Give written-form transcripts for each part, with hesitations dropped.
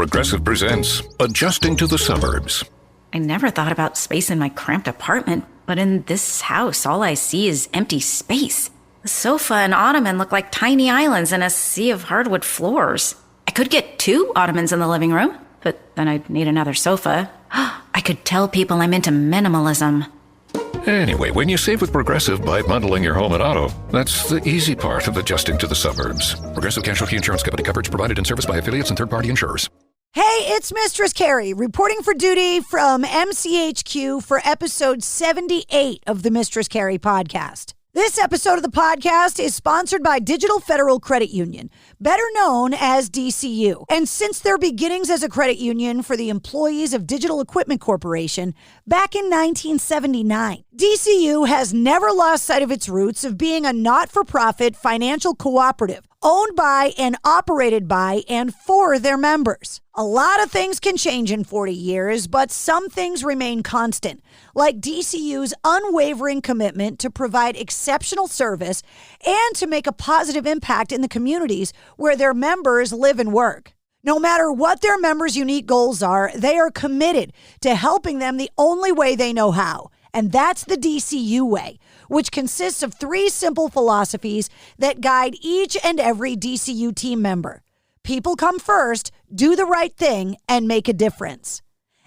Progressive presents Adjusting to the Suburbs. I never thought about space in my cramped apartment, but in this house, all I see is empty space. The sofa and ottoman look like tiny islands in a sea of hardwood floors. I could get 2 ottomans in the living room, but then I'd need another sofa. I could tell people I'm into minimalism. Anyway, when you save with Progressive by bundling your home and auto, that's the easy part of adjusting to the suburbs. Progressive Casualty Insurance Company. Coverage provided and serviced by affiliates and third-party insurers. Hey, it's Mistress Carrie, reporting for duty from MCHQ for episode 78 of the Mistress Carrie podcast. This episode of the podcast is sponsored by Digital Federal Credit Union, better known as DCU. And since their beginnings as a credit union for the employees of Digital Equipment Corporation back in 1979, DCU has never lost sight of its roots of being a not-for-profit financial cooperative owned by and operated by and for their members. A lot of things can change in 40 years, but some things remain constant, like DCU's unwavering commitment to provide exceptional service and to make a positive impact in the communities where their members live and work. No matter what their members' unique goals are, they are committed to helping them the only way they know how. And that's the DCU way, which consists of 3 simple philosophies that guide each and every DCU team member. People come first, do the right thing, and make a difference.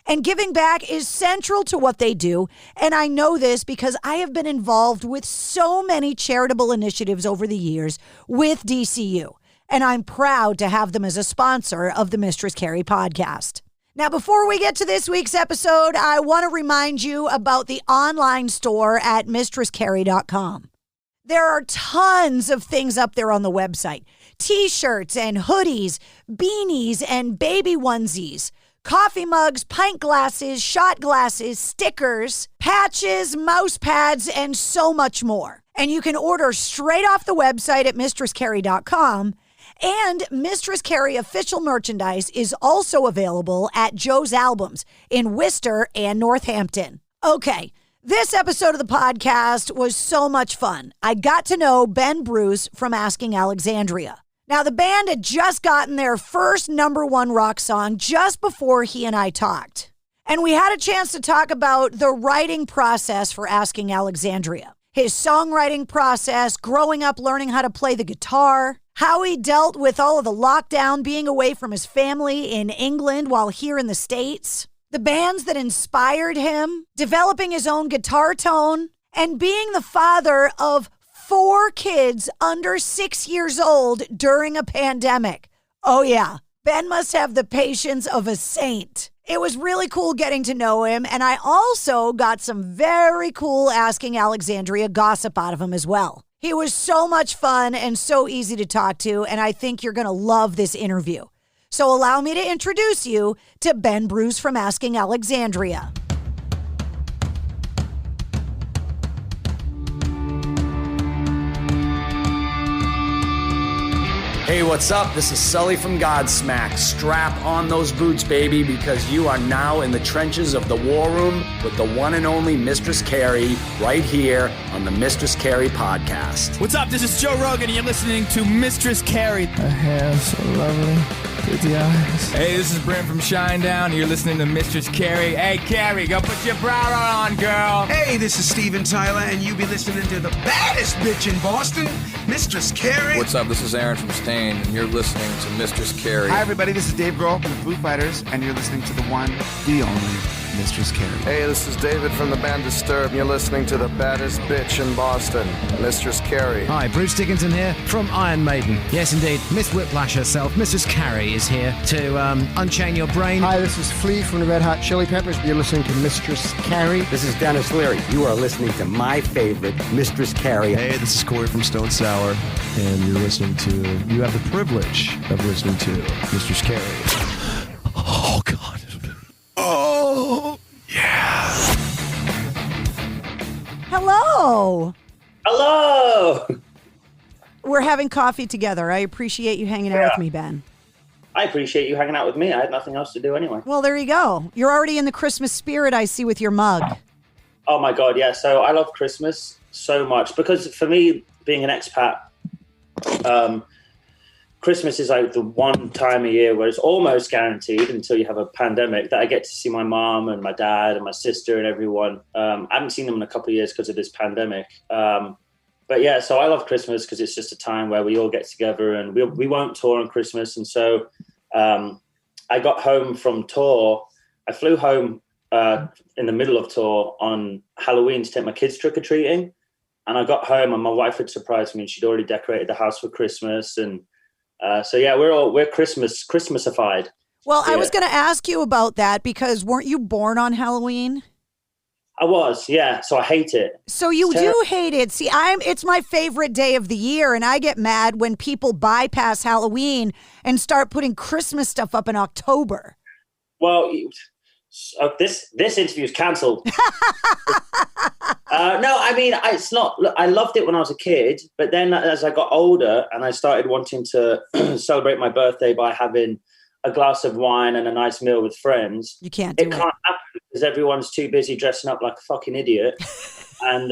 And giving back is central to what they do, and I know this because I have been involved with so many charitable initiatives over the years with DCU, and I'm proud to have them as a sponsor of the Mistress Carrie podcast. Now, before we get to this week's episode, I want to remind you about the online store at MistressCarrie.com. There are tons of things up there on the website. T-shirts and hoodies, beanies and baby onesies, coffee mugs, pint glasses, shot glasses, stickers, patches, mouse pads, and so much more. And you can order straight off the website at MistressCarrie.com. And Mistress Carrie official merchandise is also available at Joe's Albums in Worcester and Northampton. Okay, this episode of the podcast was so much fun. I got to know Ben Bruce from Asking Alexandria. Now, the band had just gotten their first #1 rock song just before he and I talked. And we had a chance to talk about the writing process for Asking Alexandria, his songwriting process, growing up learning how to play the guitar, how he dealt with all of the lockdown, being away from his family in England while here in the States, the bands that inspired him, developing his own guitar tone, and being the father of 4 kids under 6 years old during a pandemic. Oh yeah, Ben must have the patience of a saint. It was really cool getting to know him, and I also got some very cool Asking Alexandria gossip out of him as well. He was so much fun and so easy to talk to, and I think you're going to love this interview. So allow me to introduce you to Ben Bruce from Asking Alexandria. Hey, what's up? This is Sully from Godsmack. Strap on those boots, baby, because you are now in the trenches of the war room with the one and only Mistress Carrie right here on the Mistress Carrie podcast. What's up? This is Joe Rogan, and you're listening to Mistress Carrie. Her hair so lovely, pretty eyes. Hey, this is Brent from Shinedown, and you're listening to Mistress Carrie. Hey, Carrie, go put your bra on, girl. Hey, this is Steven Tyler, and you be listening to the baddest bitch in Boston, Mistress Carrie. What's up? This is Aaron from Stain, and you're listening to Mistress Carrie. Hi, everybody. This is Dave Grohl from the Foo Fighters, and you're listening to the one, the only Mistress Carrie. Hey, this is David from the band Disturbed, and you're listening to the baddest bitch in Boston, Mistress Carrie. Hi, Bruce Dickinson here from Iron Maiden. Yes, indeed, Miss Whiplash herself, Mistress Carrie, is here to unchain your brain. Hi, this is Flea from the Red Hot Chili Peppers. You're listening to Mistress Carrie. This is Dennis Leary. You are listening to my favorite, Mistress Carrie. Hey, this is Corey from Stone Sour, and you have the privilege of listening to Mistress Carrie. Oh, God. Oh, yeah. Hello. Hello. We're having coffee together. I appreciate you hanging out with me, Ben. I appreciate you hanging out with me. I had nothing else to do anyway. Well, there you go. You're already in the Christmas spirit, I see, with your mug. Oh, my God, yeah. So I love Christmas so much because for me, being an expat, Christmas is like the one time a year where it's almost guaranteed until you have a pandemic that I get to see my mom and my dad and my sister and everyone. I haven't seen them in a couple of years because of this pandemic. But yeah, so I love Christmas because it's just a time where we all get together, and we won't tour on Christmas. And so I got home from tour. I flew home in the middle of tour on Halloween to take my kids trick-or-treating. And I got home and my wife had surprised me, and she'd already decorated the house for Christmas. And so yeah, we're Christmasified. Well, yeah. I was going to ask you about that because weren't you born on Halloween? I was, yeah. So I hate it. So you do hate it. See, it's my favorite day of the year, and I get mad when people bypass Halloween and start putting Christmas stuff up in October. Well, this interview is cancelled. No, I mean, it's not. Look, I loved it when I was a kid, but then as I got older and I started wanting to celebrate my birthday by having a glass of wine and a nice meal with friends, you can't do it. It can't happen because everyone's too busy dressing up like a fucking idiot and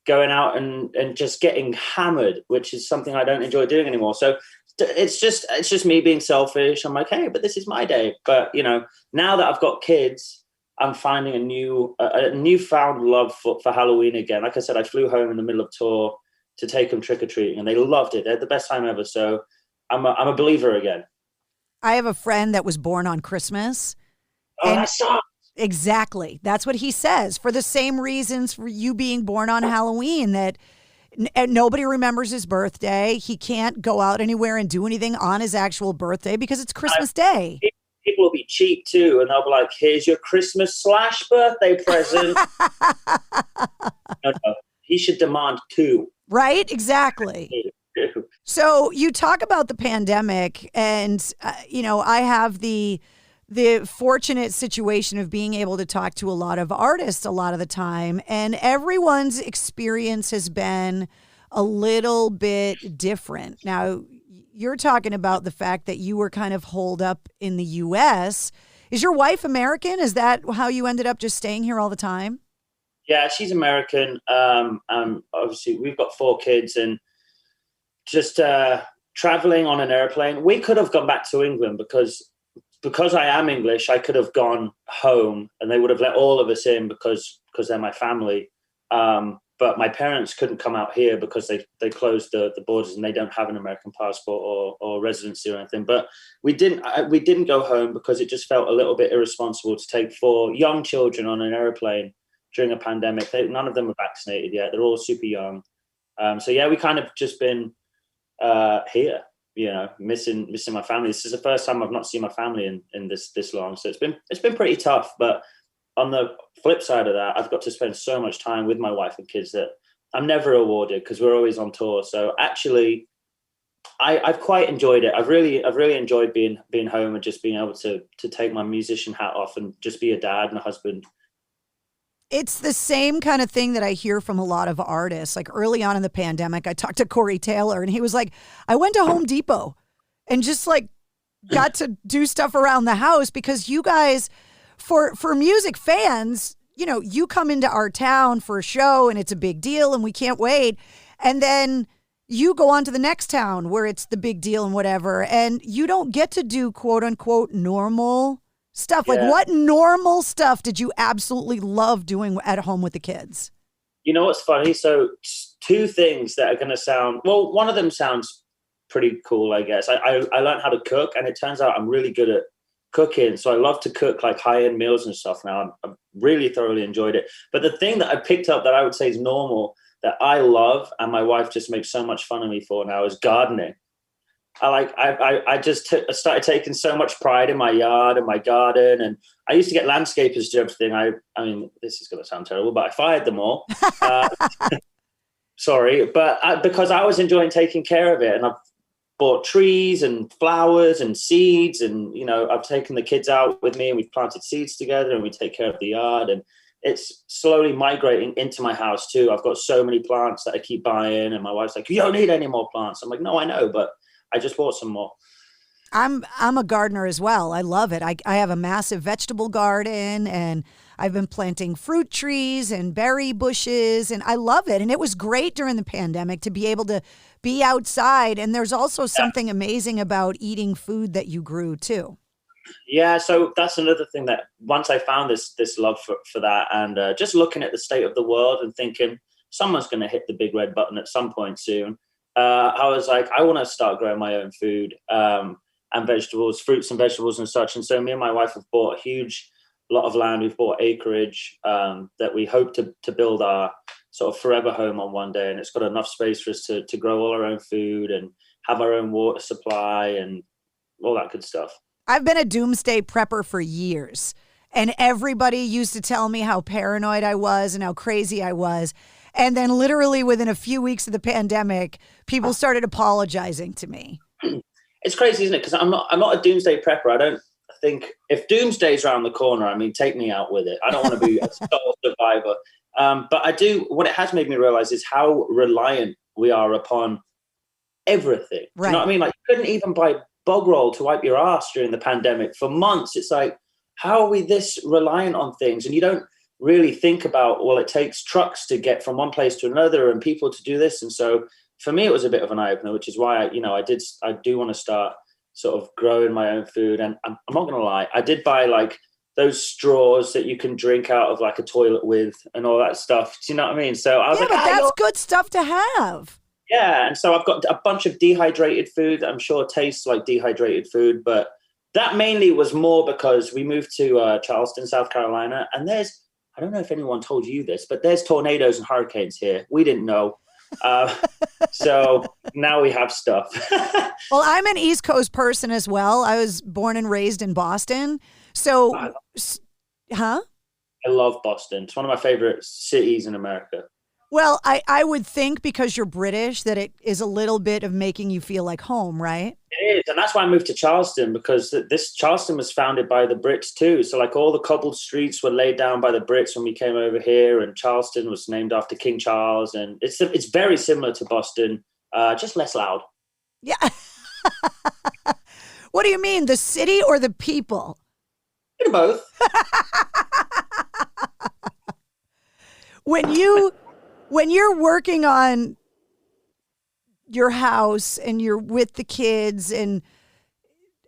going out and just getting hammered, which is something I don't enjoy doing anymore. So it's just me being selfish. I'm like, hey, but this is my day. But now that I've got kids, I'm finding a newfound love for Halloween again. Like I said, I flew home in the middle of tour to take them trick-or-treating, and they loved it. They had the best time ever. So I'm a believer again. I have a friend that was born on Christmas. Oh, that sucks. Exactly. That's what he says. For the same reasons for you being born on Halloween, that nobody remembers his birthday. He can't go out anywhere and do anything on his actual birthday because it's Christmas Day. People will be cheap too, and they'll be like, here's your Christmas/birthday present. No, he should demand two. Right? Exactly. So you talk about the pandemic, and I have the fortunate situation of being able to talk to a lot of artists a lot of the time, and everyone's experience has been a little bit different. Now, you're talking about the fact that you were kind of holed up in the U.S. Is your wife American? Is that how you ended up just staying here all the time? Yeah, she's American. Obviously, we've got 4 kids, and just traveling on an airplane. We could have gone back to England because I am English. I could have gone home, and they would have let all of us in because they're my family. But my parents couldn't come out here because they closed the borders, and they don't have an American passport or residency or anything. But we didn't go home because it just felt a little bit irresponsible to take 4 young children on an airplane during a pandemic. None of them were vaccinated yet. They're all super young. So yeah, we kind of just been here, missing my family. This is the first time I've not seen my family in this long. So it's been pretty tough. But on the flip side of that, I've got to spend so much time with my wife and kids that I'm never awarded because we're always on tour. So actually, I've quite enjoyed it. I've really enjoyed being home and just being able to take my musician hat off and just be a dad and a husband. It's the same kind of thing that I hear from a lot of artists. Like early on in the pandemic, I talked to Corey Taylor, and he was like, I went to Home Depot and just like got to do stuff around the house because you guys, for music fans, you come into our town for a show and it's a big deal and we can't wait. And then you go on to the next town where it's the big deal and whatever. And you don't get to do quote unquote normal stuff. Yeah. Like what normal stuff did you absolutely love doing at home with the kids? You know what's funny? So 2 things that are going to sound, well, one of them sounds pretty cool, I guess. I learned how to cook, and it turns out I'm really good at cooking. So I love to cook like high-end meals and stuff now. I've really thoroughly enjoyed it. But the thing that I picked up that I would say is normal that I love, and my wife just makes so much fun of me for now, is gardening. I started taking so much pride in my yard and my garden, and I used to get landscapers to do everything. I mean, this is going to sound terrible, but I fired them all. Sorry, but because I was enjoying taking care of it, and I've bought trees and flowers and seeds, and I've taken the kids out with me, and we've planted seeds together, and we take care of the yard, and it's slowly migrating into my house too. I've got so many plants that I keep buying, and my wife's like, "You don't need any more plants." I'm like, "No, I know, but I just bought some more." I'm a gardener as well. I love it. I have a massive vegetable garden, and I've been planting fruit trees and berry bushes, and I love it. And it was great during the pandemic to be able to be outside. And there's also something amazing about eating food that you grew too. Yeah, so that's another thing that once I found this love for that, and just looking at the state of the world and thinking someone's going to hit the big red button at some point soon, I was like, I want to start growing my own food and vegetables, fruits and vegetables and such. And so me and my wife have bought a huge lot of land. We've bought acreage that we hope to build our sort of forever home on one day. And it's got enough space for us to grow all our own food and have our own water supply and all that good stuff. I've been a doomsday prepper for years, and everybody used to tell me how paranoid I was and how crazy I was. And then literally within a few weeks of the pandemic, people started apologizing to me. It's crazy, isn't it? Because I'm not a doomsday prepper. I don't think if doomsday's around the corner, I mean, take me out with it. I don't want to be a sole survivor. But I do, what it has made me realize is how reliant we are upon everything. Right. Do you know what I mean? Like, you couldn't even buy bog roll to wipe your ass during the pandemic for months. It's like, how are we this reliant on things? And you don't really think about, well, it takes trucks to get from one place to another and people to do this. And so for me, it was a bit of an eye opener, which is why I do want to start sort of growing my own food. And I'm not going to lie, I did buy like those straws that you can drink out of like a toilet with and all that stuff. Do you know what I mean? So I was like, but that's good stuff to have. Yeah, and so I've got a bunch of dehydrated food that I'm sure tastes like dehydrated food, but that mainly was more because we moved to Charleston, South Carolina, and I don't know if anyone told you this, but there's tornadoes and hurricanes here. We didn't know. So now we have stuff. Well, I'm an East Coast person as well. I was born and raised in Boston. So, I love Boston. It's one of my favorite cities in America. Well, I would think because you're British that it is a little bit of making you feel like home, right? It is. And that's why I moved to Charleston, because Charleston was founded by the Brits too. So like all the cobbled streets were laid down by the Brits when we came over here, and Charleston was named after King Charles. And it's very similar to Boston, just less loud. Yeah. What do you mean? The city or the people? Both. When you're working on your house and you're with the kids, and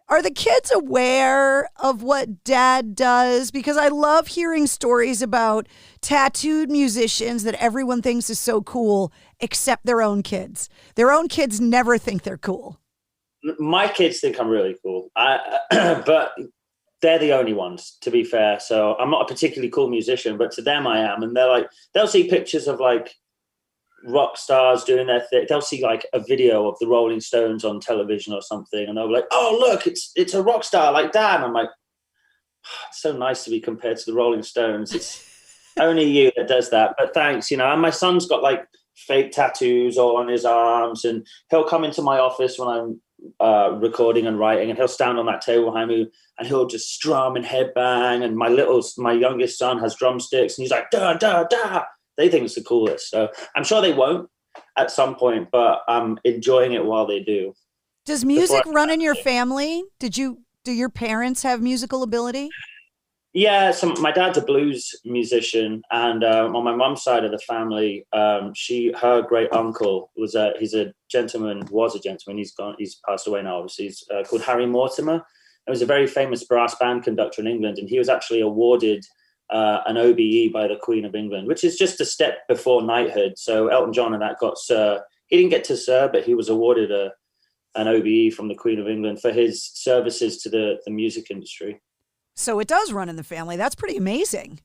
are the kids aware of what dad does? Because I love hearing stories about tattooed musicians that everyone thinks is so cool, except their own kids. Their own kids never think they're cool. My kids think I'm really cool, but they're the only ones, to be fair. So I'm not a particularly cool musician, but to them I am. And they'll see pictures of like rock stars doing their thing. They'll see like a video of the Rolling Stones on television or something, and they'll be like, "Oh, look, it's a rock star like Dad." And I'm like, oh, it's so nice to be compared to the Rolling Stones. It's only you that does that, but thanks. And my son's got like fake tattoos all on his arms, and he'll come into my office when I'm recording and writing, and he'll stand on that table behind me and he'll just strum and headbang. And my youngest son has drumsticks, and he's like, da da da. They think it's the coolest. So I'm sure they won't at some point, but I'm enjoying it while they do. Does music run in your family? Do your parents have musical ability? Yeah, so my dad's a blues musician, and on my mum's side of the family, her great uncle was was a gentleman. He's passed away now. Obviously, he's called Harry Mortimer. He was a very famous brass band conductor in England, and he was actually awarded an OBE by the Queen of England, which is just a step before knighthood. So Elton John and that got Sir. He didn't get to Sir, but he was awarded an OBE from the Queen of England for his services to the music industry. So it does run in the family. That's pretty amazing.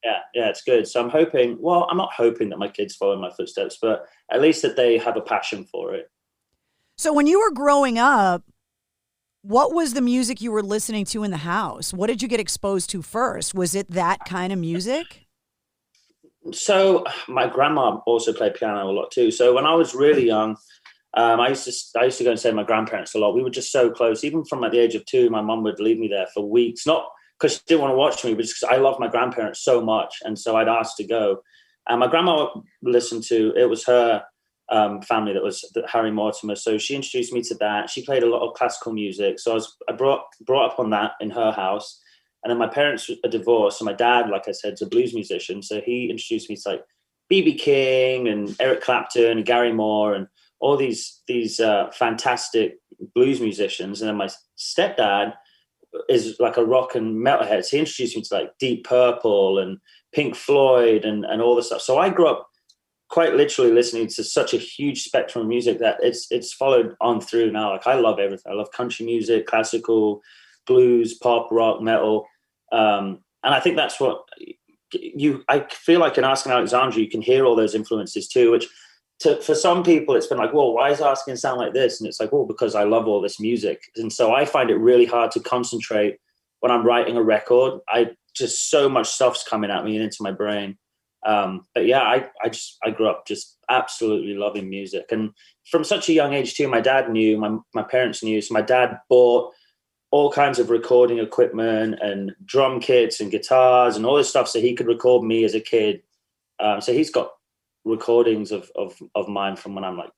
Yeah, it's good. So I'm hoping, well, I'm not hoping that my kids follow in my footsteps, but at least that they have a passion for it. So when you were growing up, what was the music you were listening to in the house? What did you get exposed to first? Was it that kind of music? So my grandma also played piano a lot too. So when I was really young, I used to go and stay with my grandparents a lot. We were just so close. Even from at the age of 2, my mum would leave me there for weeks, not because she didn't want to watch me, but just because I love my grandparents so much. And so I'd ask to go. And my grandma listened to, it was her family that was Harry Mortimer. So she introduced me to that. She played a lot of classical music. So I brought up on that in her house. And then my parents are divorced. So my dad, like I said, is a blues musician. So he introduced me to like B.B. King and Eric Clapton and Gary Moore and all these fantastic blues musicians. And then my stepdad is like a rock and metalhead. So he introduced me to like Deep Purple and Pink Floyd and all this stuff. So I grew up quite literally listening to such a huge spectrum of music that it's followed on through now. Like I love everything. I love country music, classical, blues, pop, rock, metal. And I think that's what I feel like in Asking Alexandria, you can hear all those influences too, which for some people it's been like, well, why is Asking sound like this? And it's like, well, because I love all this music. And so I find it really hard to concentrate when I'm writing a record. Just so much stuff's coming at me and into my brain. But yeah, I grew up just absolutely loving music. And from such a young age too, my dad knew, my parents knew. So my dad bought all kinds of recording equipment and drum kits and guitars and all this stuff so he could record me as a kid. So he's got recordings of mine from when I'm like,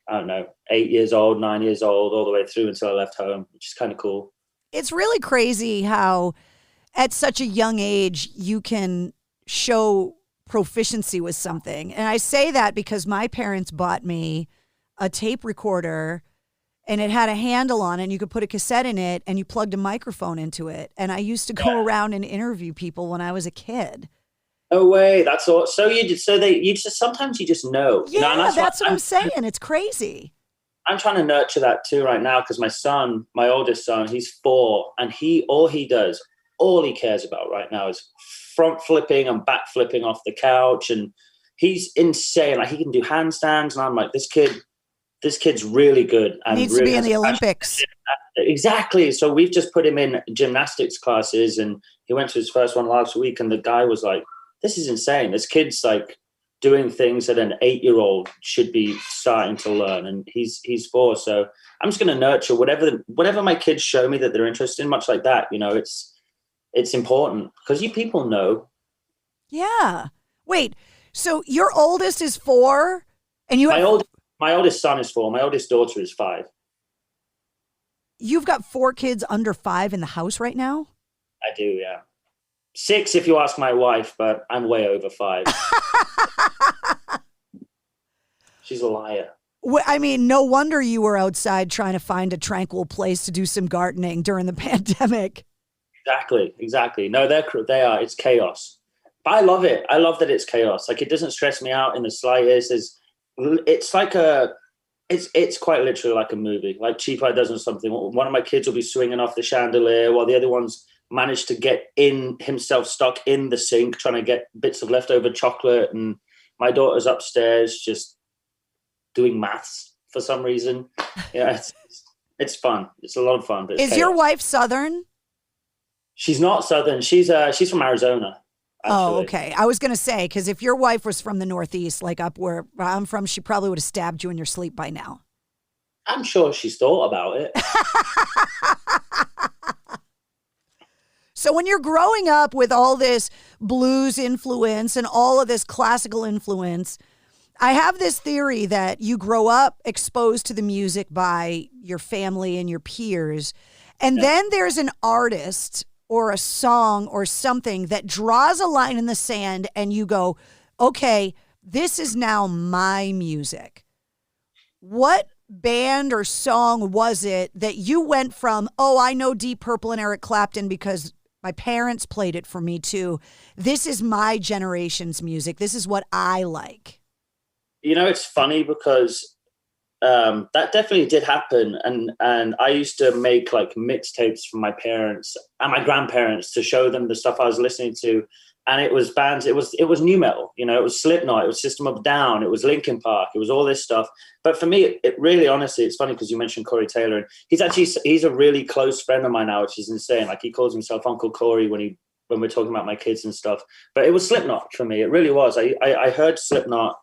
I don't know, 8 years old, 9 years old, all the way through until I left home, which is kind of cool. It's really crazy how at such a young age you can show proficiency with something. And I say that because my parents bought me a tape recorder and it had a handle on it and you could put a cassette in it and you plugged a microphone into it. And I used to go around and interview people when I was a kid. No way. That's all. So sometimes you just know. Yeah, you know, that's what I'm saying. It's crazy. I'm trying to nurture that too right now because my oldest son, he's 4, and all he cares about right now is front flipping and back flipping off the couch, and he's insane. Like he can do handstands, and I'm like, this kid's really good and needs really to be in the Olympics. Exactly. So we've just put him in gymnastics classes, and he went to his first one last week, and the guy was like, this is insane. This kid's like doing things that an 8-year-old should be starting to learn, and he's 4. So I'm just going to nurture whatever my kids show me that they're interested in, much like that. You know, it's important because you people know. Yeah. Wait, so your oldest is 4 and you have... My oldest son is 4. My oldest daughter is 5. You've got 4 kids under 5 in the house right now? I do, yeah. 6 if you ask my wife, but I'm way over 5. She's a liar. I mean, no wonder you were outside trying to find a tranquil place to do some gardening during the pandemic. Exactly. No, they are. It's chaos. But I love it. I love that it's chaos. Like, it doesn't stress me out in the slightest. It's quite literally like a movie, like Cheap Eye Does or something. One of my kids will be swinging off the chandelier while the other one's managed to get himself stuck in the sink, trying to get bits of leftover chocolate. And my daughter's upstairs just doing maths for some reason. Yeah, it's fun. It's a lot of fun. But is chaos. Your wife Southern? She's not Southern. She's from Arizona. Actually. Oh, okay. I was going to say, because if your wife was from the Northeast, like up where I'm from, she probably would have stabbed you in your sleep by now. I'm sure she's thought about it. So when you're growing up with all this blues influence and all of this classical influence, I have this theory that you grow up exposed to the music by your family and your peers. And then there's an artist or a song or something that draws a line in the sand and you go, okay, this is now my music. What band or song was it that you went from, oh, I know Deep Purple and Eric Clapton because my parents played it for me too. This is my generation's music. This is what I like. You know, it's funny because that definitely did happen. And I used to make like mixtapes for my parents and my grandparents to show them the stuff I was listening to. And it was bands, it was nu metal, you know, it was Slipknot, it was System of a Down, it was Linkin Park, it was all this stuff. But for me, it really, honestly, it's funny because you mentioned Corey Taylor, and he's a really close friend of mine now, which is insane. Like, he calls himself Uncle Corey when we're talking about my kids and stuff. But it was Slipknot for me. It really was. I heard Slipknot.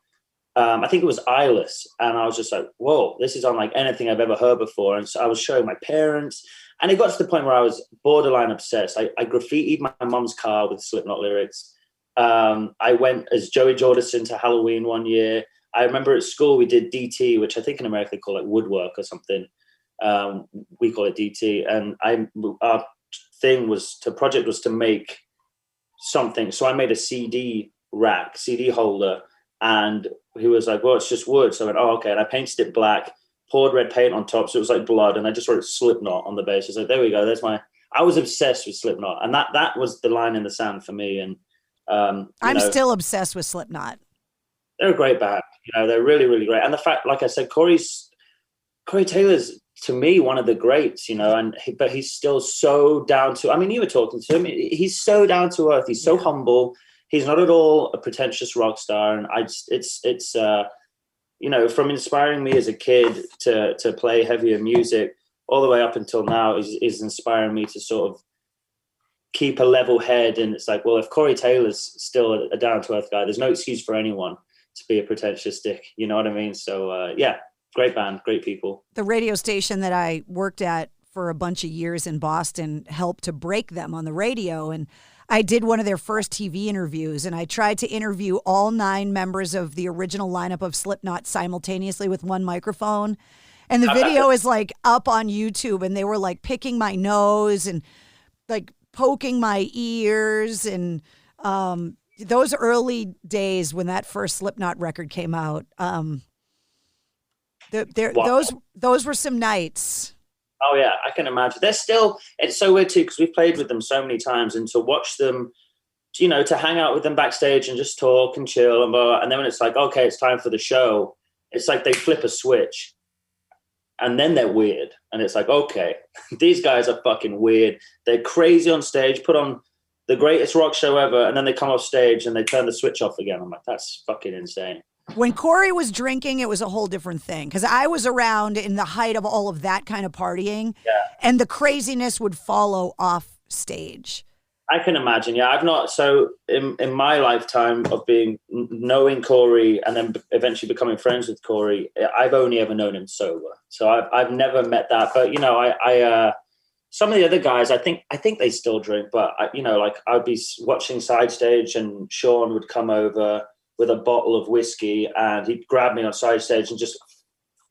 I think it was Eyeless, and I was just like, whoa, this is unlike anything I've ever heard before. And so I was showing my parents, and it got to the point where I was borderline obsessed. I graffitied my mom's car with Slipknot lyrics. I went as Joey Jordison to Halloween one year. I remember at school we did DT, which I think in America they call it woodwork or something. We call it DT. And our project was to make something. So I made a CD rack, CD holder, And he was like, well, it's just wood. So I went, oh, okay. And I painted it black, poured red paint on top, so it was like blood. And I just wrote Slipknot on the bass. It's like, there we go. I was obsessed with Slipknot. And that was the line in the sand for me. And I'm still obsessed with Slipknot. They're a great band. They're really, really great. And the fact, like I said, Corey Taylor's, to me, one of the greats, but he's still so down to, I mean, you were talking to him. He's so down to earth. He's so humble. He's not at all a pretentious rock star. And it's from inspiring me as a kid to play heavier music all the way up until now is inspiring me to sort of keep a level head. And it's like, well, if Corey Taylor's still a down to earth guy, there's no excuse for anyone to be a pretentious dick. You know what I mean? So great band, great people. The radio station that I worked at for a bunch of years in Boston helped to break them on the radio. And I did one of their first TV interviews, and I tried to interview all 9 members of the original lineup of Slipknot simultaneously with one microphone. And the video is like up on YouTube, and they were like picking my nose and like poking my ears. And those early days when that first Slipknot record came out, those were some nights. Oh yeah, I can imagine. It's so weird too, because we've played with them so many times, and to watch them, to hang out with them backstage and just talk and chill and blah, blah. And then when it's like, okay, it's time for the show, it's like they flip a switch and then they're weird. And it's like, okay, these guys are fucking weird. They're crazy on stage, put on the greatest rock show ever, and then they come off stage and they turn the switch off again. I'm like, that's fucking insane. When Corey was drinking, it was a whole different thing, because I was around in the height of all of that kind of partying, and the craziness would follow off stage. I can imagine. Yeah, I've not. So in my lifetime of knowing Corey and then eventually becoming friends with Corey, I've only ever known him sober. So I've never met that. But I some of the other guys, I think they still drink. But I'd be watching side stage, and Sean would come over with a bottle of whiskey, and he'd grab me on side stage and just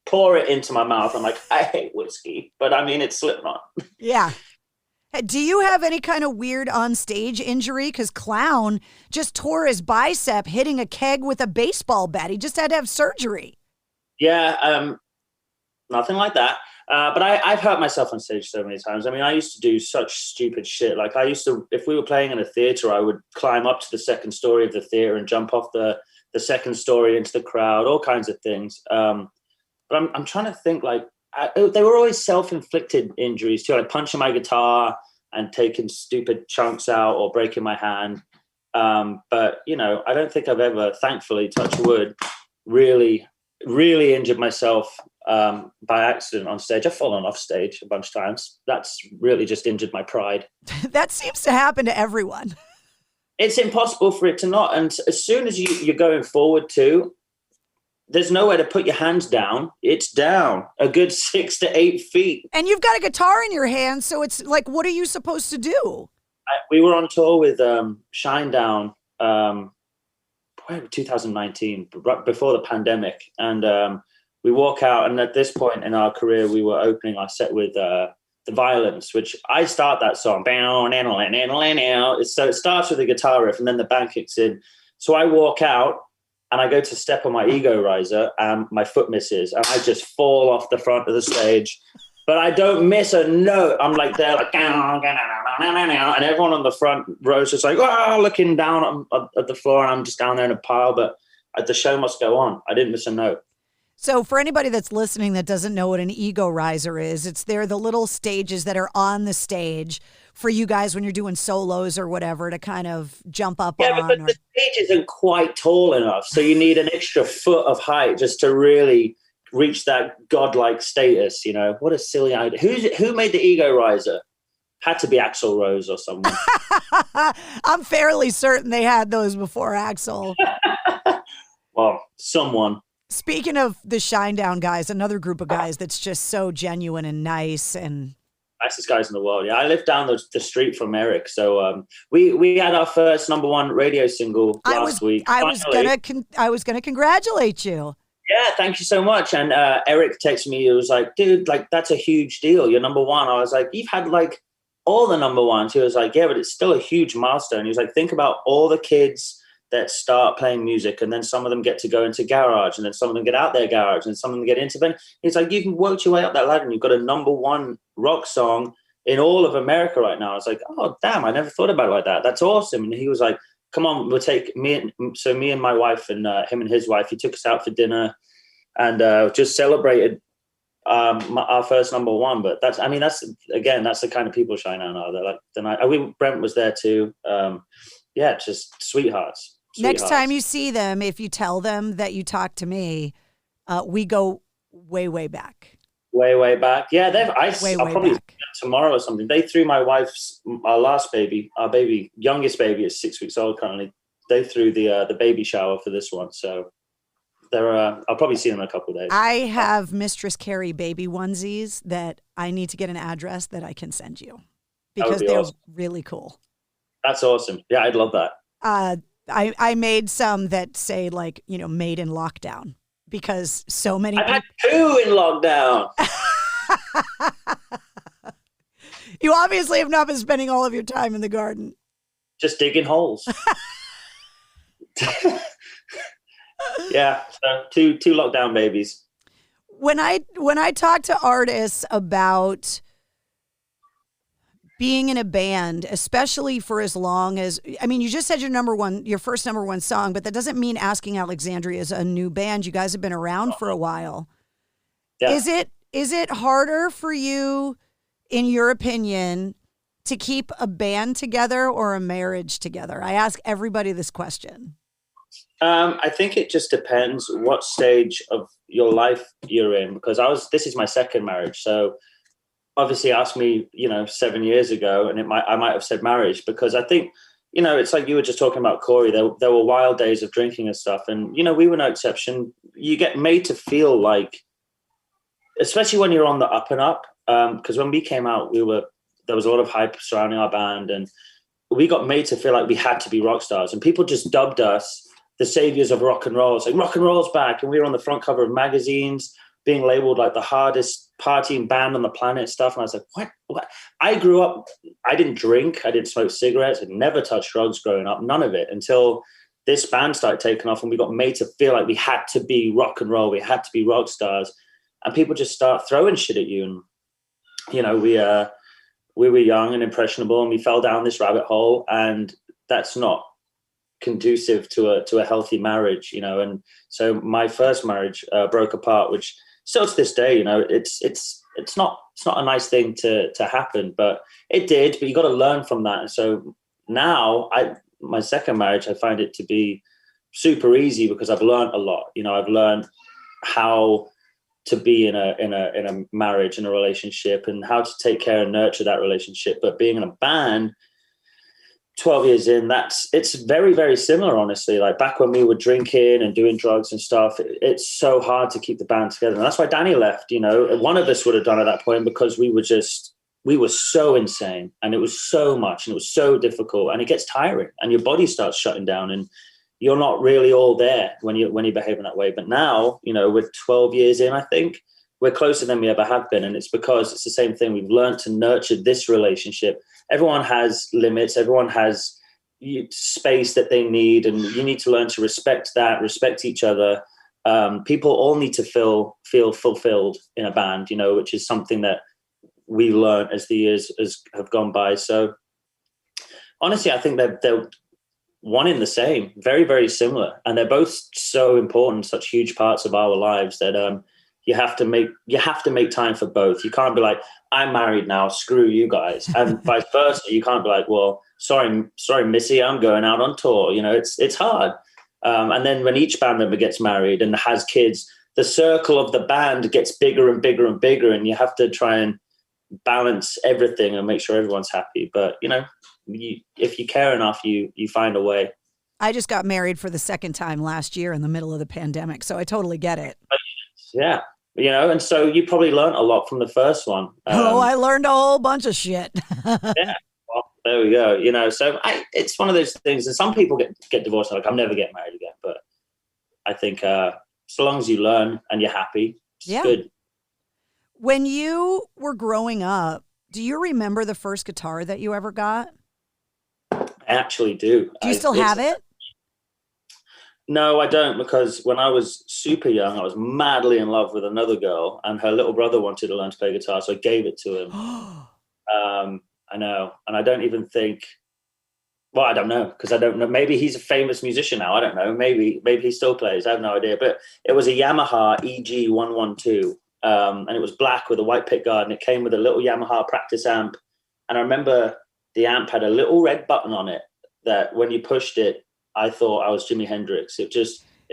pour it into my mouth. I'm like, I hate whiskey, but I mean, it's Slipknot. Yeah. Do you have any kind of weird on-stage injury? Because Clown just tore his bicep hitting a keg with a baseball bat. He just had to have surgery. Yeah, nothing like that. But I've hurt myself on stage so many times. I mean, I used to do such stupid shit. Like if we were playing in a theater, I would climb up to the second story of the theater and jump off the second story into the crowd, all kinds of things. But I'm trying to think, like, they were always self-inflicted injuries too, like punching my guitar and taking stupid chunks out or breaking my hand. But, I don't think I've ever, thankfully, touch wood, really, really injured myself by accident on stage. I've fallen off stage a bunch of times. That's really just injured my pride. That seems to happen to everyone. It's impossible for it to not. And as soon as you're going forward too, there's nowhere to put your hands down. It's down a good 6 to 8 feet. And you've got a guitar in your hand, so it's like, what are you supposed to do? We were on tour with Shinedown 2019, before the pandemic. And we walk out, and at this point in our career, we were opening our set with The Violence, which I start that song. So it starts with a guitar riff, and then the band kicks in. So I walk out, and I go to step on my ego riser, and my foot misses, and I just fall off the front of the stage. But I don't miss a note. I'm like there, like, and everyone on the front row is just like, looking down at the floor, and I'm just down there in a pile. But the show must go on. I didn't miss a note. So for anybody that's listening that doesn't know what an ego riser is, they're the little stages that are on the stage for you guys when you're doing solos or whatever to kind of jump up on. Yeah, but the stage isn't quite tall enough, so you need an extra foot of height just to really reach that godlike status. What a silly idea. Who made the ego riser? Had to be Axl Rose or someone. I'm fairly certain they had those before Axl. Well, someone. Speaking of the Shinedown guys, another group of guys that's just so genuine and nice and nicest guys in the world. Yeah, I live down the street from Eric, so we had our first #1 radio single last week. I was gonna congratulate you. Yeah, thank you so much. And Eric texted me. He was like, "Dude, like that's a huge deal. You're #1." I was like, "You've had like all the #1s." He was like, "Yeah, but it's still a huge milestone." He was like, "Think about all the kids that start playing music, and then some of them get to go into garage, and then some of them get out their garage, and some of them get into them. It's like, you can work your way up that ladder, and you've got a #1 rock song in all of America right now. I was like, oh, damn, I never thought about it like that. That's awesome. And he was like, come on, we'll take me and my wife and him and his wife, he took us out for dinner and just celebrated our first #1. But that's the kind of people Cheyenne are. They're like, Brent was there too. Just sweethearts. Next time you see them, if you tell them that you talked to me, we go way, way back. Way back. Yeah, I'll probably back. Tomorrow or something. They threw my wife's, our youngest baby is 6 weeks old currently. They threw the baby shower for this one. So I'll probably see them in a couple of days. I have Mistress Carrie baby onesies that I need to get an address that I can send you because they're awesome. Really cool. That's awesome. Yeah, I'd love that. I made some that say made in lockdown because so many I've had 2 in lockdown. You obviously have not been spending all of your time in the garden. Just digging holes. Yeah, so two lockdown babies. When I talk to artists about being in a band, especially for as long as, you just said your first #1 song, but that doesn't mean Asking Alexandria is a new band. You guys have been around for a while. Yeah. Is it harder for you, in your opinion, to keep a band together or a marriage together? I ask everybody this question. I think it just depends what stage of your life you're in, because this is my second marriage. So obviously ask me, 7 years ago, and I might have said marriage, because I think, it's like you were just talking about Corey. There were wild days of drinking and stuff. And, we were no exception. You get made to feel like, especially when you're on the up and up, because when we came out, there was a lot of hype surrounding our band, and we got made to feel like we had to be rock stars, and people just dubbed us the saviors of rock and roll. It's like, rock and roll's back. And we were on the front cover of magazines, being labeled like the hardest partying band on the planet and stuff. And I was like, what? I grew up, I didn't drink, I didn't smoke cigarettes, I never touched drugs growing up, none of it, until this band started taking off, and we got made to feel like we had to be rock and roll, we had to be rock stars, and people just start throwing shit at you. And, we were young and impressionable, and we fell down this rabbit hole, and that's not conducive to a healthy marriage, and so my first marriage broke apart, which still to this day, it's not a nice thing to happen, but it did. But you got to learn from that. And so now my second marriage, I find it to be super easy because I've learned a lot. I've learned how to be in a marriage, in a relationship, and how to take care and nurture that relationship. But being in a band 12 years in, it's very, very similar, honestly. Like back when we were drinking and doing drugs and stuff, it's so hard to keep the band together. And that's why Danny left, one of us would have done at that point, because we were so insane, and it was so much, and it was so difficult, and it gets tiring, and your body starts shutting down, and you're not really all there when you're behaving that way. But now, we're 12 years in, I think we're closer than we ever have been. And it's because it's the same thing. We've learned to nurture this relationship. Everyone has limits. Everyone has space that they need. And you need to learn to respect that, respect each other. People all need to feel fulfilled in a band, which is something that we learned as the years have gone by. So honestly, I think they're one in the same, very, very similar. And they're both so important, such huge parts of our lives that you have to make time for both. You can't be like, I'm married now, screw you guys. And vice versa. You can't be like, well, sorry, Missy, I'm going out on tour. It's hard. And then when each band member gets married and has kids, the circle of the band gets bigger and bigger and bigger. And you have to try and balance everything and make sure everyone's happy. But, if you care enough, you find a way. I just got married for the second time last year in the middle of the pandemic, so I totally get it. Yeah. And so you probably learned a lot from the first one. I learned a whole bunch of shit. Yeah. Well, there we go. So it's one of those things. And some people get divorced. Like, I'm never getting married again. But I think so long as you learn and you're happy, it's good. When you were growing up, do you remember the first guitar that you ever got? I actually do. Do you still have it? No, I don't, because when I was super young, I was madly in love with another girl, and her little brother wanted to learn to play guitar, so I gave it to him. I know, and I don't even think. Well, I don't know, because I don't know. Maybe he's a famous musician now. I don't know. Maybe he still plays. I have no idea. But it was a Yamaha EG 112, and it was black with a white pickguard, and it came with a little Yamaha practice amp. And I remember the amp had a little red button on it that when you pushed it, I thought I was Jimi Hendrix. It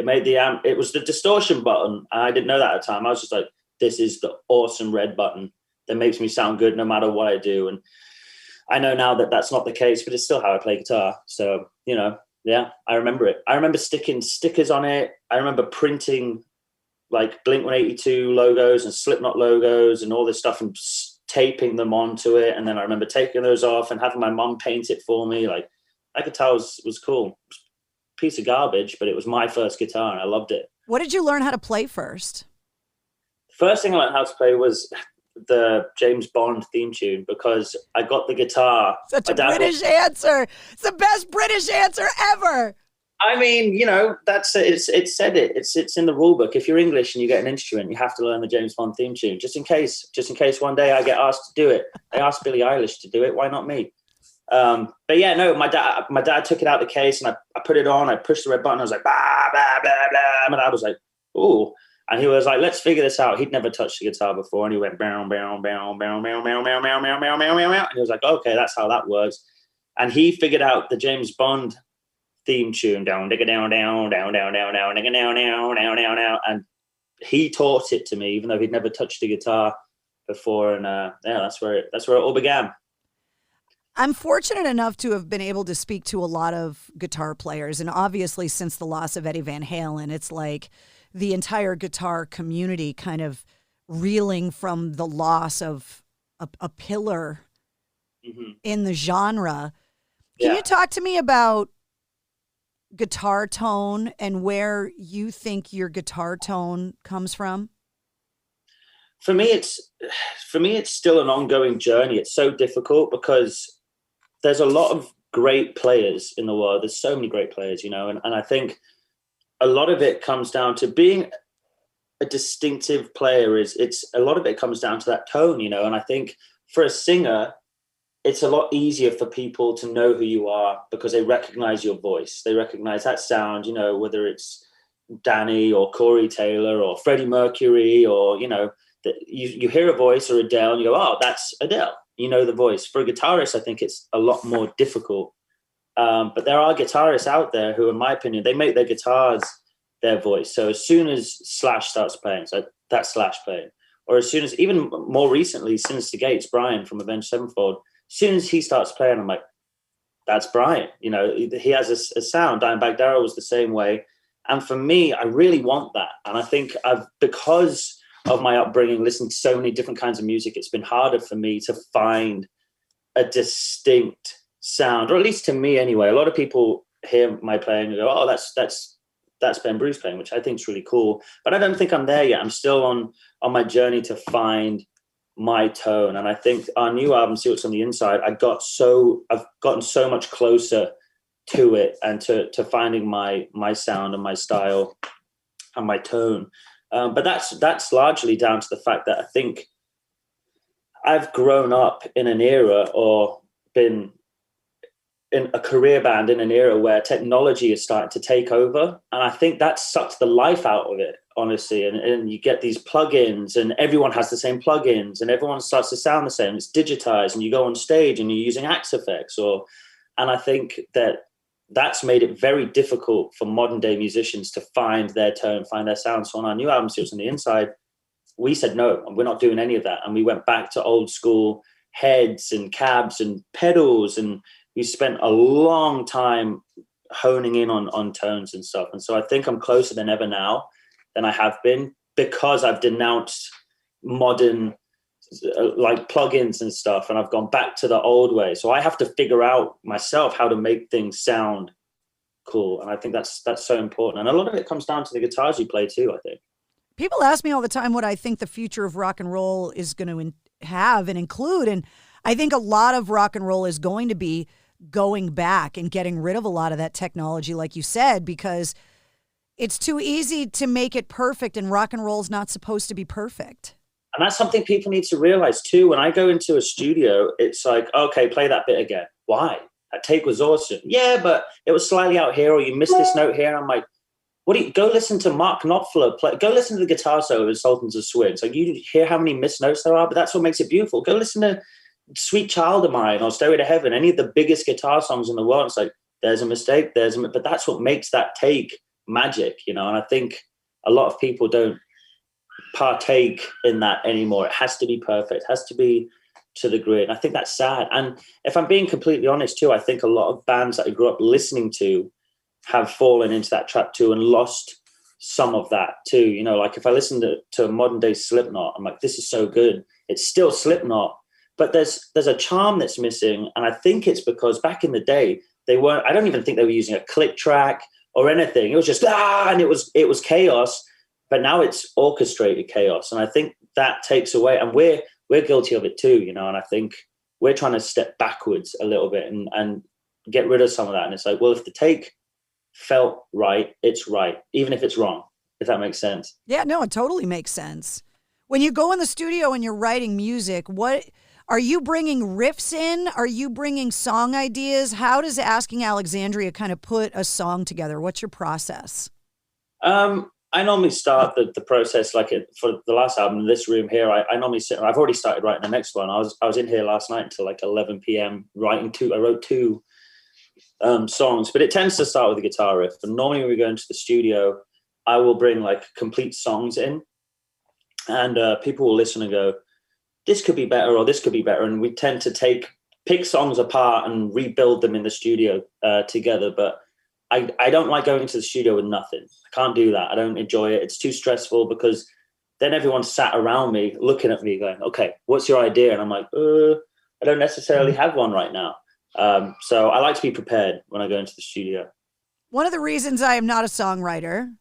made the amp. It was the distortion button. And I didn't know that at the time. I was just like, this is the awesome red button that makes me sound good no matter what I do. And I know now that that's not the case, but it's still how I play guitar. So, yeah, I remember it. I remember sticking stickers on it. I remember printing like Blink-182 logos and Slipknot logos and all this stuff and taping them onto it. And then I remember taking those off and having my mom paint it for me. Like, that guitar was cool. Piece of garbage, but it was my first guitar and I loved it. What did you learn how to play first? First thing I learned how to play was the James Bond theme tune, because I got the guitar. Such a British answer. It's the best British answer ever. I mean, that's it's said it. It's in the rule book. If you're English and you get an instrument, you have to learn the James Bond theme tune, just in case one day I get asked to do it. They asked Billie Eilish to do it. Why not me? But yeah, no, my dad took it out of the case and I put it on. I pushed the red button. I was like, blah, blah, blah, blah. And I was like, ooh. And he was like, let's figure this out. He'd never touched the guitar before. And he went, bow, bow, bow, bow, bow, bow, bow, bow, bow, bow, bow, bow, bow. And he was like, okay, that's how that works. And he figured out the James Bond theme tune, down, digga, down, down, down, down, down, down, digga, down, down, down, down, down. And he taught it to me, even though he'd never touched the guitar before. And yeah, that's where it all began. I'm fortunate enough to have been able to speak to a lot of guitar players. And obviously, since the loss of Eddie Van Halen, it's like the entire guitar community kind of reeling from the loss of a pillar in the genre. Can you talk to me about guitar tone and where you think your guitar tone comes from? For me, it's still an ongoing journey. It's so difficult because there's a lot of great players in the world. There's so many great players, and I think a lot of it comes down to being a distinctive player. A lot of it comes down to that tone, and I think for a singer, it's a lot easier for people to know who you are because they recognize your voice. They recognize that sound, whether it's Danny or Corey Taylor or Freddie Mercury or, that you hear a voice or Adele and you go, oh, that's Adele. The voice. For a guitarist, I think it's a lot more difficult. But there are guitarists out there who, in my opinion, they make their guitars their voice. So as soon as Slash starts playing, so that's Slash playing. Or as soon as, even more recently, since the Gates, Brian from Avenged Sevenfold, as soon as he starts playing, I'm like, that's Brian. He has a sound. Dimebag Darrell was the same way. And for me, I really want that. And I think because of my upbringing, listening to so many different kinds of music, it's been harder for me to find a distinct sound, or at least to me anyway. A lot of people hear my playing and go, oh, that's Ben Bruce playing, which I think is really cool. But I don't think I'm there yet. I'm still on my journey to find my tone. And I think our new album, See What's on the Inside, I've gotten so much closer to it and to finding my sound and my style and my tone. But that's largely down to the fact that I think I've grown up in an era, or been in a career band in an era where technology is starting to take over. And I think that sucked the life out of it, honestly. And you get these plugins and everyone has the same plugins and everyone starts to sound the same. It's digitized and you go on stage and you're using Axe effects. And I think that's made it very difficult for modern day musicians to find their tone, find their sound. So on our new album, See What's on the Inside, we said, no, we're not doing any of that. And we went back to old school heads and cabs and pedals. And we spent a long time honing in on tones and stuff. And so I think I'm closer than ever now than I have been, because I've denounced modern like plugins and stuff, and I've gone back to the old way. So I have to figure out myself how to make things sound cool. And I think that's so important. And a lot of it comes down to the guitars you play too, I think. People ask me all the time what I think the future of rock and roll is going to have and include. And I think a lot of rock and roll is going to be going back and getting rid of a lot of that technology, like you said, because It's too easy to make it perfect, and rock and roll's not supposed to be perfect. And that's something people need to realize too. When I go into a studio, it's like, okay, play that bit again. Why? That take was awesome. Yeah, but it was slightly out here, or you missed this note here. And I'm like, what do you go listen to Mark Knopfler play? Go listen to the guitar solo of Sultans of Swing. Like, you hear how many missed notes there are, but that's what makes it beautiful. Go listen to Sweet Child of Mine or Stairway to Heaven, any of the biggest guitar songs in the world. It's like, there's a mistake, but that's what makes that take magic, you know? And I think a lot of people don't partake in that anymore. It has to be perfect, it has to be to the grid. I think that's sad. And if I'm being completely honest too, I think a lot of bands that I grew up listening to have fallen into that trap too and lost some of that too. You know, like if I listen to modern day Slipknot, I'm like, this is so good. It's still Slipknot, but there's a charm that's missing. And I think it's because back in the day, I don't even think they were using a click track or anything. It was just, and it was chaos, but now it's orchestrated chaos. And I think that takes away, and we're guilty of it too, you know, and I think we're trying to step backwards a little bit and get rid of some of that. And it's like, well, if the take felt right, it's right, even if it's wrong, if that makes sense. Yeah, no, it totally makes sense. When you go in the studio and you're writing music, what are you bringing riffs in? Are you bringing song ideas? How does Asking Alexandria kind of put a song together? What's your process? I normally start the process for the last album, this room here. I normally sit. I've already started writing the next one. I was in here last night until like 11 p.m. writing two. I wrote two songs, but it tends to start with a guitar riff. And normally when we go into the studio, I will bring like complete songs in, and people will listen and go, "This could be better," or "This could be better." And we tend to pick songs apart and rebuild them in the studio together. But I don't like going into the studio with nothing. I can't do that. I don't enjoy it. It's too stressful because then everyone's sat around me looking at me going, okay, what's your idea? And I'm like, I don't necessarily have one right now. So I like to be prepared when I go into the studio. One of the reasons I am not a songwriter,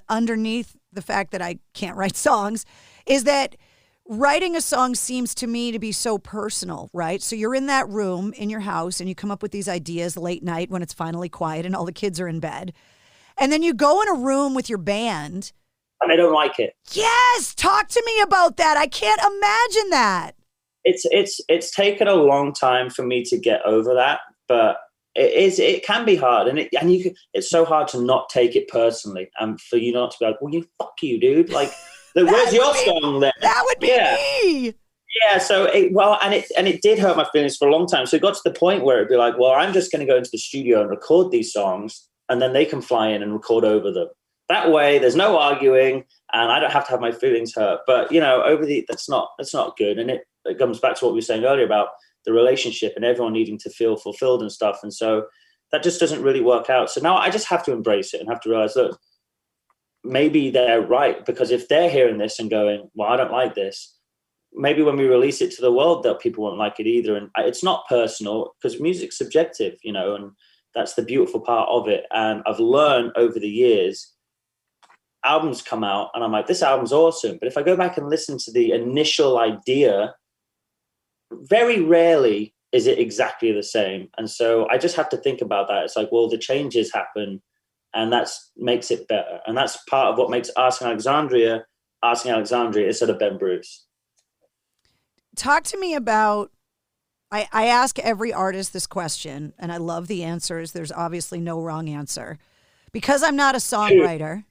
underneath the fact that I can't write songs, is that writing a song seems to me to be so personal, right? So you're in that room in your house and you come up with these ideas late night when it's finally quiet and all the kids are in bed. And then you go in a room with your band. And they don't like it. Yes! Talk to me about that. I can't imagine that. It's taken a long time for me to get over that, but it can be hard. It's so hard to not take it personally and for you not to be like, well, fuck you, dude. Like, where's your song then? That would be me. Yeah. So it did hurt my feelings for a long time. So it got to the point where it'd be like, well, I'm just going to go into the studio and record these songs, and then they can fly in and record over them. That way, there's no arguing, and I don't have to have my feelings hurt. But you know, that's not good. And it comes back to what we were saying earlier about the relationship and everyone needing to feel fulfilled and stuff. And so that just doesn't really work out. So now I just have to embrace it and have to realize, look, maybe they're right, because if they're hearing this and going, well, I don't like this, maybe when we release it to the world that people won't like it either. And it's not personal because music's subjective, you know, and that's the beautiful part of it. And I've learned over the years, albums come out and I'm like, this album's awesome. But if I go back and listen to the initial idea, very rarely is it exactly the same. And so I just have to think about that. It's like, well, the changes happen, and that makes it better. And that's part of what makes Asking Alexandria instead of Ben Bruce. Talk to me about, I ask every artist this question, and I love the answers. There's obviously no wrong answer. Because I'm not a songwriter,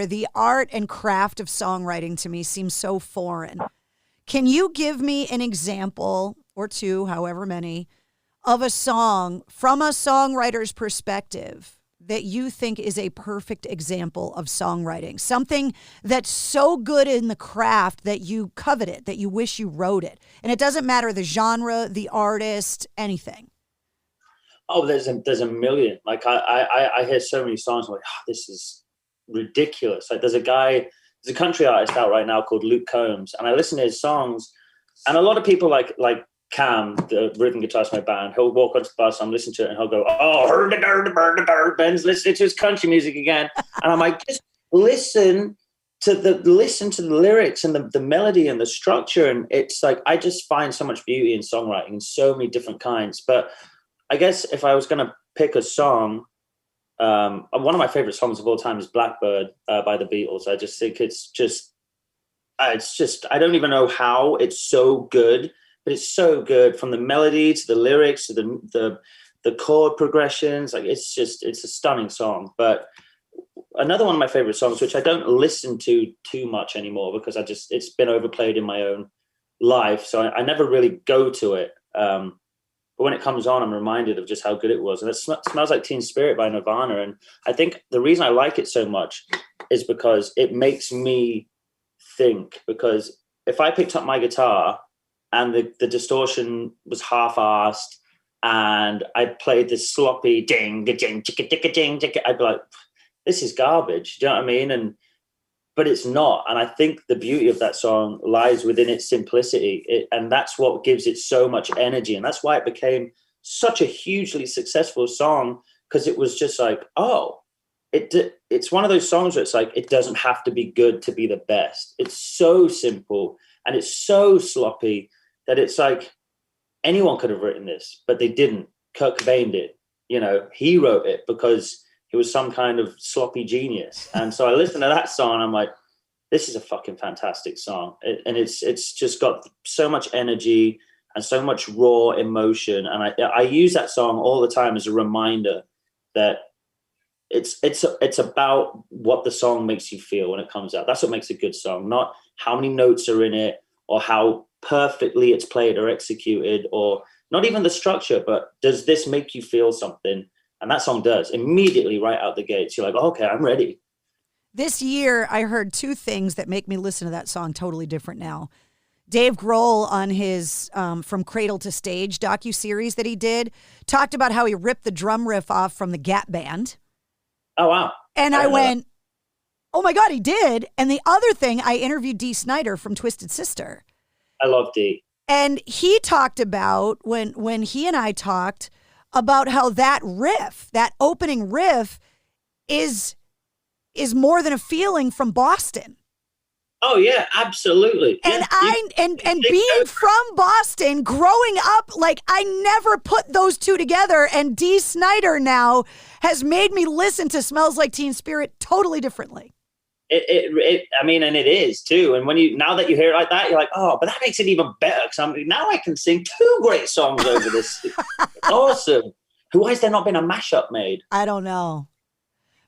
the art and craft of songwriting to me seems so foreign. Can you give me an example or two, however many, of a song from a songwriter's perspective that you think is a perfect example of songwriting? Something that's so good in the craft that you covet it, that you wish you wrote it. And it doesn't matter the genre, the artist, anything. Oh, there's a million. Like I hear so many songs. I'm like, this is ridiculous. Like there's a country artist out right now called Luke Combs, and I listen to his songs, and a lot of people like Cam, the rhythm guitarist in my band, he'll walk onto the bus, I'm listening to it, and he'll go, oh, Ben's listening to his country music again. And I'm like, just listen to the lyrics and the melody and the structure. And it's like, I just find so much beauty in songwriting in so many different kinds. But I guess if I was going to pick a song, one of my favorite songs of all time is Blackbird by the Beatles. I just think it's just, I don't even know how it's so good, but it's so good, from the melody to the lyrics to the chord progressions. Like, it's a stunning song. But another one of my favorite songs, which I don't listen to too much anymore because it's been overplayed in my own life, so I never really go to it. But when it comes on, I'm reminded of just how good it was. And it Smells Like Teen Spirit by Nirvana. And I think the reason I like it so much is because it makes me think. Because if I picked up my guitar and the distortion was half-assed and I played this sloppy ding, ding, chicka, chicka, ding, chicka, I'd be like, this is garbage. Do you know what I mean? But it's not. And I think the beauty of that song lies within its simplicity. And that's what gives it so much energy. And that's why it became such a hugely successful song, because it was just like, it's one of those songs where it's like, it doesn't have to be good to be the best. It's so simple and it's so sloppy that it's like anyone could have written this, but they didn't. Kurt Cobain did. He wrote it because he was some kind of sloppy genius. And so I listened to that song and I'm like, this is a fucking fantastic song. And it's just got so much energy and so much raw emotion. And I use that song all the time as a reminder that it's about what the song makes you feel when it comes out. That's what makes a good song, not how many notes are in it or how perfectly it's played or executed, or not even the structure, but does this make you feel something? And that song does, immediately right out the gates. You're like, okay, I'm ready. This year, I heard two things that make me listen to that song totally different now. Dave Grohl, on his From Cradle to Stage docuseries that he did, talked about how he ripped the drum riff off from the Gap Band. Oh, wow. And I went, oh my God, he did. And the other thing, I interviewed Dee Snider from Twisted Sister. I love Dee. And he talked about, when he and I talked, about how that riff, that opening riff, is more than a feeling from Boston. Oh yeah, absolutely. And and being from Boston, growing up, like, I never put those two together. And Dee Snider now has made me listen to Smells Like Teen Spirit totally differently. And it is too. And now that you hear it like that, you're like, oh, but that makes it even better. Because now I can sing two great songs over this. Awesome. Why has there not been a mashup made? I don't know.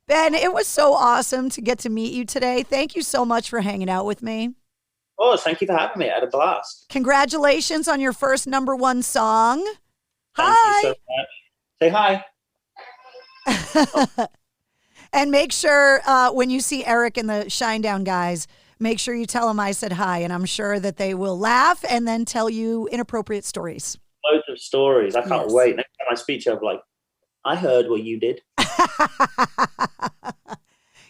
Ben, it was so awesome to get to meet you today. Thank you so much for hanging out with me. Oh, thank you for having me. I had a blast. Congratulations on your first #1 song. Thank you so much. Say hi. And make sure when you see Eric and the Shinedown guys, make sure you tell them I said hi. And I'm sure that they will laugh and then tell you inappropriate stories. Loads of stories. I can't wait. Next time I speak to you, I'm like, I heard what you did.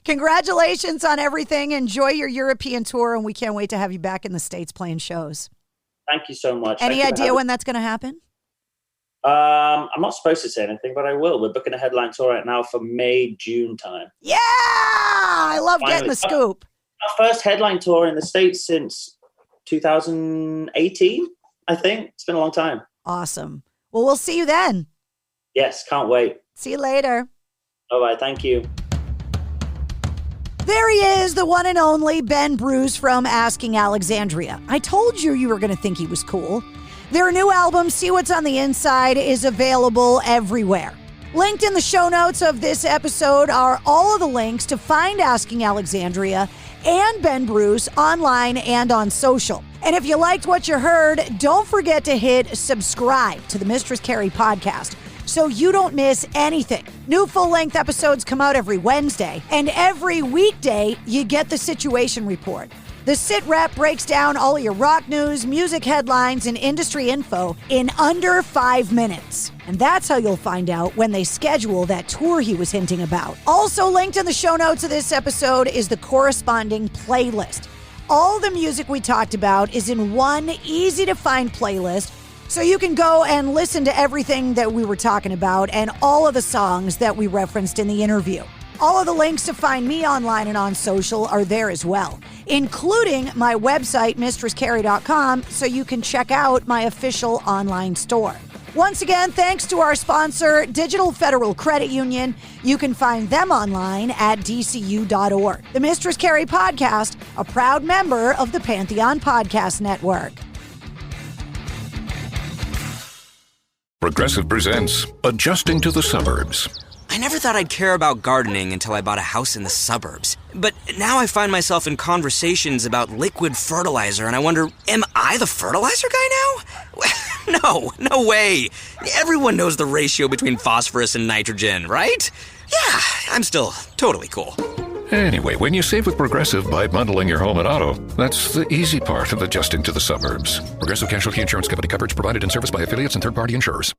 Congratulations on everything. Enjoy your European tour, and we can't wait to have you back in the States playing shows. Thank you so much. Any idea when that's going to happen? I'm not supposed to say anything, but I will. We're booking a headline tour right now for May, June time. Yeah! I love getting the scoop. Our first headline tour in the States since 2018, I think. It's been a long time. Awesome. Well, we'll see you then. Yes, can't wait. See you later. Bye-bye. Thank you. There he is, the one and only Ben Bruce from Asking Alexandria. I told you were going to think he was cool. Their new album, See What's on the Inside, is available everywhere. Linked in the show notes of this episode are all of the links to find Asking Alexandria and Ben Bruce online and on social. And if you liked what you heard, don't forget to hit subscribe to the Mistress Carrie podcast so you don't miss anything. New full-length episodes come out every Wednesday, and every weekday you get the Situation Report. The Sit Rep breaks down all your rock news, music headlines, and industry info in under 5 minutes. And that's how you'll find out when they schedule that tour he was hinting about. Also linked in the show notes of this episode is the corresponding playlist. All the music we talked about is in one easy-to-find playlist, so you can go and listen to everything that we were talking about and all of the songs that we referenced in the interview. All of the links to find me online and on social are there as well, including my website, MistressCarrie.com, so you can check out my official online store. Once again, thanks to our sponsor, Digital Federal Credit Union. You can find them online at dcu.org. The Mistress Carrie Podcast, a proud member of the Pantheon Podcast Network. Progressive presents Adjusting to the Suburbs. I never thought I'd care about gardening until I bought a house in the suburbs. But now I find myself in conversations about liquid fertilizer, and I wonder, am I the fertilizer guy now? No way. Everyone knows the ratio between phosphorus and nitrogen, right? Yeah, I'm still totally cool. Anyway, when you save with Progressive by bundling your home and auto, that's the easy part of adjusting to the suburbs. Progressive Casualty Insurance Company. Coverage provided and serviced by affiliates and third-party insurers.